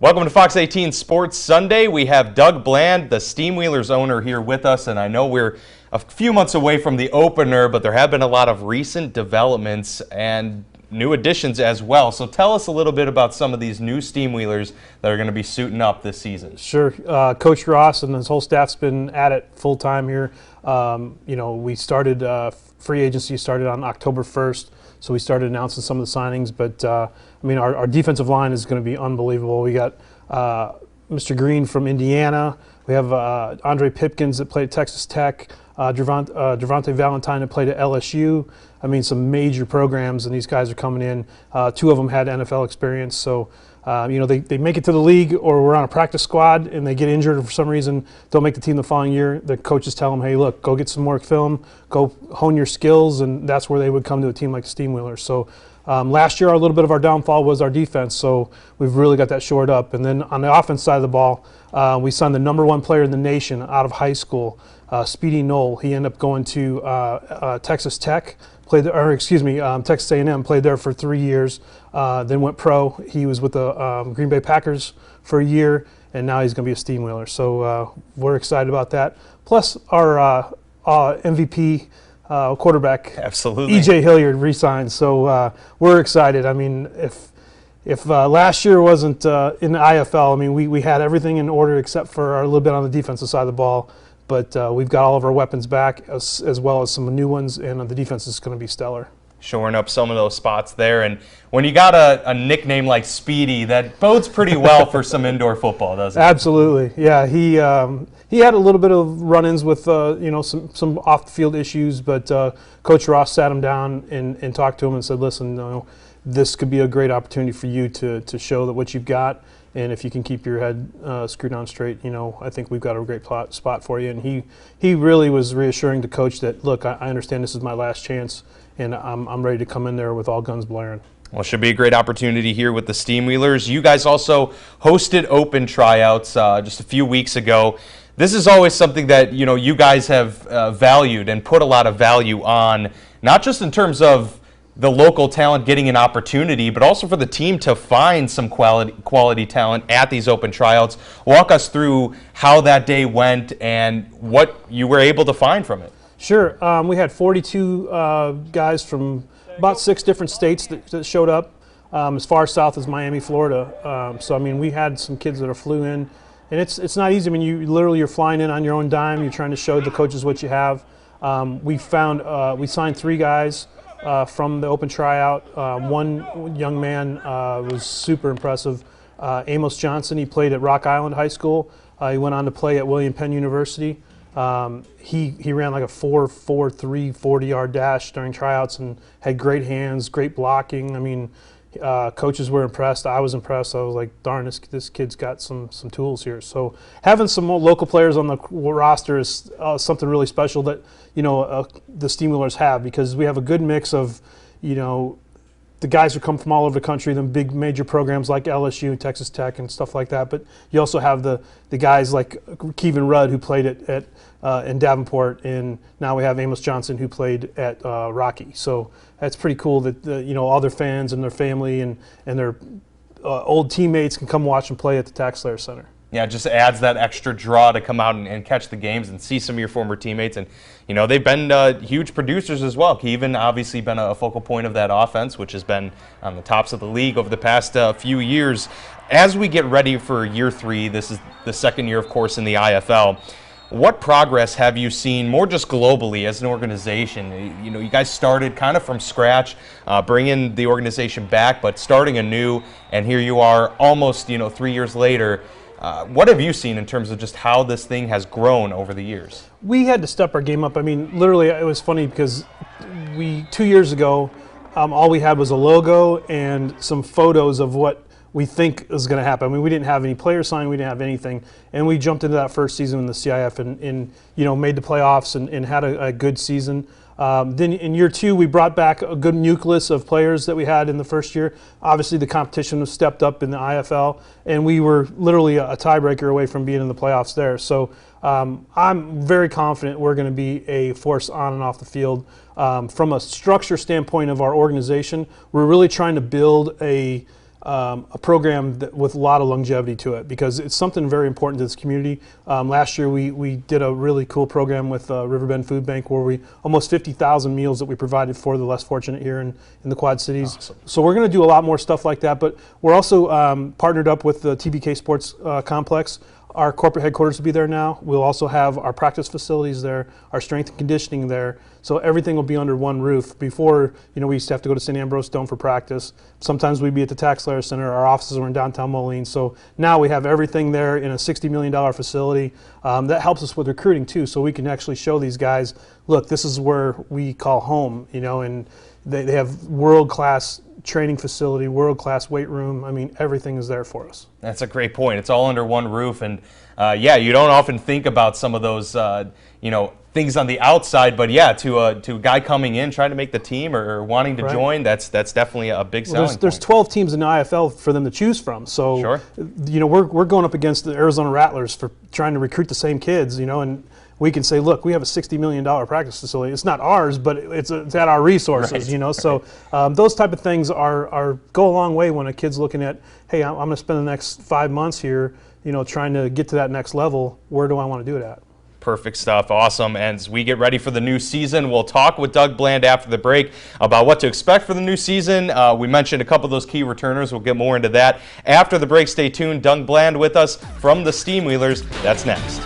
Welcome to Fox 18 Sports Sunday. We have Doug Bland, the Steamwheelers owner, here with us, and I know we're a few months away from the opener, but there have been a lot of recent developments and new additions as well. So tell us a little bit about some of these new Steamwheelers that are going to be suiting up this season. Sure. Coach Ross and his whole staff's been at it full time here. We started free agency started on October 1st, so we started announcing some of the signings. But our defensive line is going to be unbelievable. We got Mr. Green from Indiana. We have Andre Pipkins that played at Texas Tech. Devontae Valentine that played at LSU. Some major programs, and these guys are coming in. Two of them had NFL experience, so they make it to the league, or we're on a practice squad and they get injured or for some reason don't make the team the following year. The coaches tell them, hey, look, go get some more film, go hone your skills, and that's where they would come to a team like the Steamwheelers. So last year, a little bit of our downfall was our defense, so we've really got that shored up. And then on the offense side of the ball, we signed the #1 player in the nation out of high school, Speedy Knoll. He ended up going to Texas Tech, Texas A&M, played there for 3 years, then went pro. He was with the Green Bay Packers for a year, and now he's going to be a Steamwheeler. So we're excited about that. Plus our MVP quarterback, absolutely, E.J. Hilliard re-signed. So we're excited. If last year wasn't in the IFL, we had everything in order except for a little bit on the defensive side of the ball. But we've got all of our weapons back, as well as some new ones, and the defense is going to be stellar. Shoring up some of those spots there. And when you got a nickname like Speedy, that bodes pretty well for some indoor football, doesn't it? Absolutely. Yeah, he had a little bit of run-ins with some off-the-field issues, but Coach Ross sat him down and talked to him and said, listen, this could be a great opportunity for you to show that what you've got. And if you can keep your head screwed on straight, I think we've got a great spot for you. And he really was reassuring the coach that, look, I understand this is my last chance, and I'm ready to come in there with all guns blaring. Well, it should be a great opportunity here with the Steamwheelers. You guys also hosted open tryouts just a few weeks ago. This is always something that you guys have valued and put a lot of value on, not just in terms of the local talent getting an opportunity, but also for the team to find some quality talent at these open tryouts. Walk us through how that day went and what you were able to find from it. Sure. We had 42 guys from about 6 different states that showed up, as far south as Miami, Florida. We had some kids that flew in, and it's not easy. You're flying in on your own dime. You're trying to show the coaches what you have. We signed 3 guys from the open tryout. One young man was super impressive. Amos Johnson, he played at Rock Island High School. He went on to play at William Penn University. He ran like a 4.43 40-yard dash during tryouts and had great hands, great blocking. Coaches were impressed. I was impressed. I was like, darn, this kid's got some tools here. So having some more local players on the roster is something really special that the Steamwheelers have, because we have a good mix of the guys who come from all over the country, the big major programs like LSU, Texas Tech, and stuff like that. But you also have the guys like Kevin Rudd, who played in Davenport, and now we have Amos Johnson, who played at Rocky. So that's pretty cool that all their fans and their family and their old teammates can come watch and play at the Tax Slayer Center. Yeah, it just adds that extra draw to come out and catch the games and see some of your former teammates. And, they've been huge producers as well. Kevin obviously been a focal point of that offense, which has been on the tops of the league over the past few years. As we get ready for year 3, this is the second year, of course, in the IFL. What progress have you seen, more just globally as an organization? You guys started kind of from scratch, bringing the organization back, but starting anew, and here you are almost, 3 years later. What have you seen in terms of just how this thing has grown over the years? We had to step our game up. Literally, it was funny because 2 years ago, all we had was a logo and some photos of what we think is going to happen. We didn't have any players signed, we didn't have anything, and we jumped into that first season in the CIF and made the playoffs and had a good season. Then in year 2, we brought back a good nucleus of players that we had in the first year. Obviously, the competition was stepped up in the IFL, and we were literally a tiebreaker away from being in the playoffs there. So I'm very confident we're going to be a force on and off the field. From a structure standpoint of our organization, we're really trying to build a a program with a lot of longevity to it, because it's something very important to this community. Last year we did a really cool program with Riverbend Food Bank, where we almost 50,000 meals that we provided for the less fortunate here in the Quad Cities. Awesome. So we're going to do a lot more stuff like that, but we're also partnered up with the TBK Sports Complex. Our corporate headquarters will be there now. We'll also have our practice facilities there, our strength and conditioning there. So everything will be under one roof. Before, we used to have to go to St. Ambrose Dome for practice. Sometimes we'd be at the TaxSlayer Center. Our offices were in downtown Moline. So now we have everything there in a $60 million facility. That helps us with recruiting too, so we can actually show these guys, look, this is where we call home, and they have world-class training facility, world-class weight room. I mean, everything is there for us. That's a great point. It's all under one roof, and yeah, you don't often think about some of those, things on the outside. But yeah, to a guy coming in trying to make the team or wanting to join, that's definitely a big selling point. There's 12 teams in the IFL for them to choose from. So sure. We're going up against the Arizona Rattlers for trying to recruit the same kids, and we can say, look, we have a $60 million practice facility. It's not ours, but it's at our resources, right. So those type of things are go a long way when a kid's looking at, hey, I'm going to spend the next 5 months here, trying to get to that next level. Where do I want to do it at? Perfect stuff. Awesome. And as we get ready for the new season, we'll talk with Doug Bland after the break about what to expect for the new season. We mentioned a couple of those key returners. We'll get more into that after the break. Stay tuned. Doug Bland with us from the Steamwheelers. That's next.